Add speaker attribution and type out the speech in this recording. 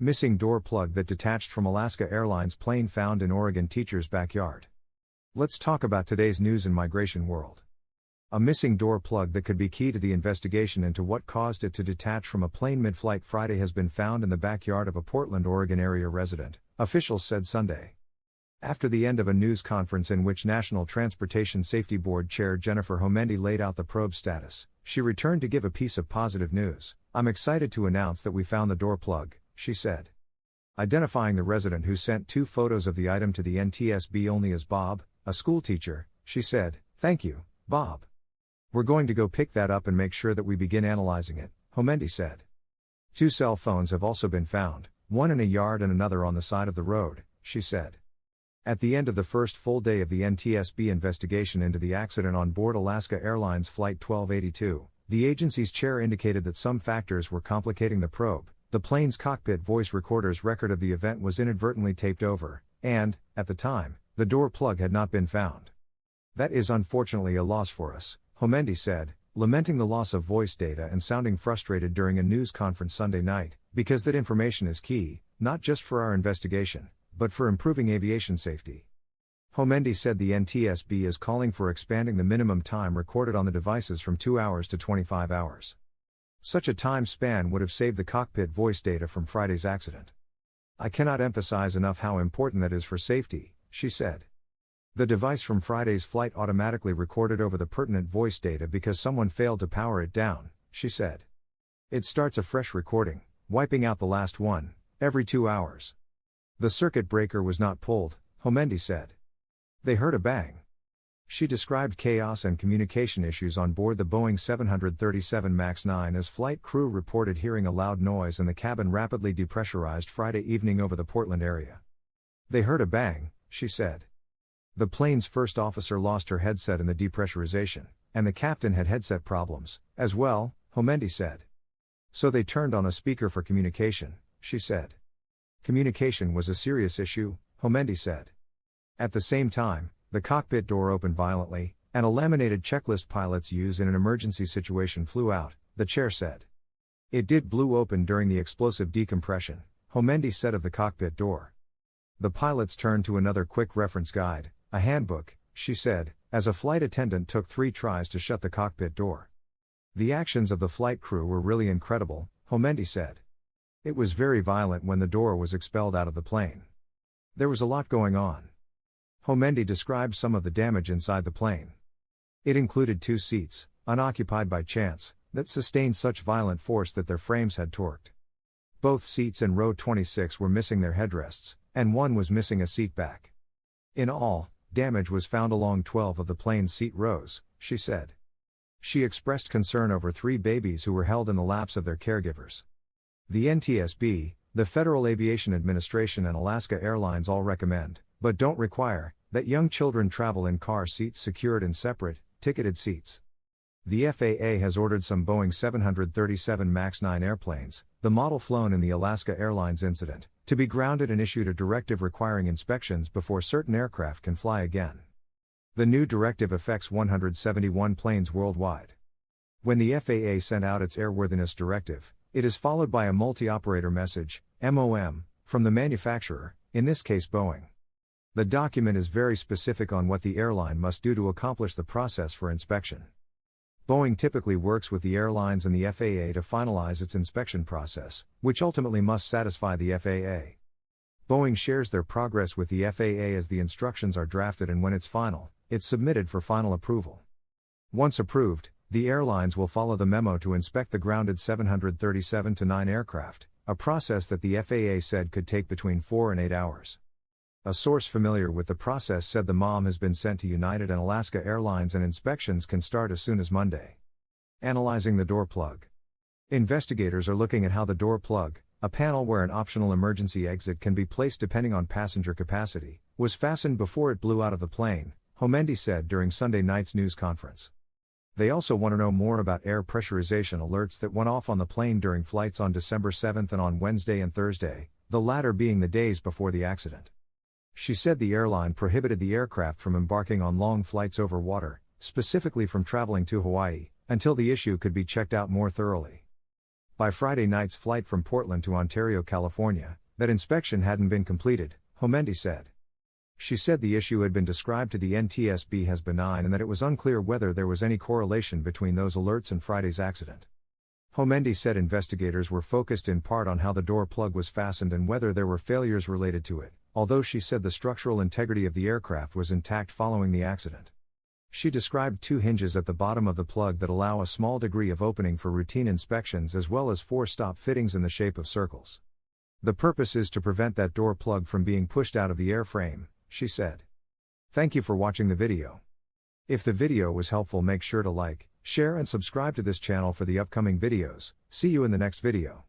Speaker 1: Missing door plug that detached from Alaska Airlines plane found in Oregon teacher's backyard. Let's talk about today's news in migration world. A missing door plug that could be key to the investigation into what caused it to detach from a plane mid-flight Friday has been found in the backyard of a Portland, Oregon area resident, officials said Sunday. After the end of a news conference in which National Transportation Safety Board Chair Jennifer Homendy laid out the probe status, she returned to give a piece of positive news. "I'm excited to announce that we found the door plug," she said. Identifying the resident who sent 2 photos of the item to the NTSB only as Bob, a schoolteacher, she said, "Thank you, Bob. We're going to go pick that up and make sure that we begin analyzing it," Homendy said. 2 cell phones have also been found, one in a yard and another on the side of the road, she said. At the end of the first full day of the NTSB investigation into the accident on board Alaska Airlines Flight 1282, the agency's chair indicated that some factors were complicating the probe. The plane's cockpit voice recorder's record of the event was inadvertently taped over, and, at the time, the door plug had not been found. "That is unfortunately a loss for us," Homendy said, lamenting the loss of voice data and sounding frustrated during a news conference Sunday night, because that information is key, not just for our investigation, but for improving aviation safety. Homendy said the NTSB is calling for expanding the minimum time recorded on the devices from 2 hours to 25 hours. Such a time span would have saved the cockpit voice data from Friday's accident. "I cannot emphasize enough how important that is for safety," she said. The device from Friday's flight automatically recorded over the pertinent voice data because someone failed to power it down, she said. "It starts a fresh recording, wiping out the last one, every 2 hours. The circuit breaker was not pulled," Homendy said. "They heard a bang." She described chaos and communication issues on board the Boeing 737 MAX 9 as flight crew reported hearing a loud noise and the cabin rapidly depressurized Friday evening over the Portland area. "They heard a bang," she said. "The plane's first officer lost her headset in the depressurization, and the captain had headset problems, as well," Homendy said. "So they turned on a speaker for communication," she said. "Communication was a serious issue," Homendy said. At the same time, the cockpit door opened violently, and a laminated checklist pilots use in an emergency situation flew out, the chair said. "It did blew open during the explosive decompression," Homendy said of the cockpit door. "The pilots turned to another quick reference guide, a handbook," she said, as a flight attendant took 3 tries to shut the cockpit door. "The actions of the flight crew were really incredible," Homendy said. "It was very violent when the door was expelled out of the plane. There was a lot going on." Homendy described some of the damage inside the plane. It included 2 seats, unoccupied by chance, that sustained such violent force that their frames had torqued. Both seats in row 26 were missing their headrests, and one was missing a seat back. In all, damage was found along 12 of the plane's seat rows, she said. She expressed concern over 3 babies who were held in the laps of their caregivers. The NTSB, the Federal Aviation Administration and Alaska Airlines all recommend, but don't require, that young children travel in car seats secured in separate, ticketed seats. The FAA has ordered some Boeing 737 MAX 9 airplanes, the model flown in the Alaska Airlines incident, to be grounded and issued a directive requiring inspections before certain aircraft can fly again. The new directive affects 171 planes worldwide. When the FAA sent out its airworthiness directive, it is followed by a multi-operator message, MOM, from the manufacturer, in this case Boeing. The document is very specific on what the airline must do to accomplish the process for inspection. Boeing typically works with the airlines and the FAA to finalize its inspection process, which ultimately must satisfy the FAA. Boeing shares their progress with the FAA as the instructions are drafted, and when it's final, it's submitted for final approval. Once approved, the airlines will follow the memo to inspect the grounded 737-9 aircraft, a process that the FAA said could take between 4 and 8 hours. A source familiar with the process said the MOM has been sent to United and Alaska Airlines and inspections can start as soon as Monday. Analyzing the door plug. Investigators are looking at how the door plug, a panel where an optional emergency exit can be placed depending on passenger capacity, was fastened before it blew out of the plane, Homendy said during Sunday night's news conference. They also want to know more about air pressurization alerts that went off on the plane during flights on December 7 and on Wednesday and Thursday, the latter being the days before the accident. She said the airline prohibited the aircraft from embarking on long flights over water, specifically from traveling to Hawaii, until the issue could be checked out more thoroughly. by Friday night's flight from Portland to Ontario, California, that inspection hadn't been completed, Homendy said. She said the issue had been described to the NTSB as benign and that it was unclear whether there was any correlation between those alerts and Friday's accident. Homendy said investigators were focused in part on how the door plug was fastened and whether there were failures related to it, although she said the structural integrity of the aircraft was intact following the accident. She described 2 hinges at the bottom of the plug that allow a small degree of opening for routine inspections as well as 4 stop fittings in the shape of circles. The purpose is to prevent that door plug from being pushed out of the airframe, she said. Thank you for watching the video. If the video was helpful, make sure to like, share and subscribe to this channel for the upcoming videos. See you in the next video.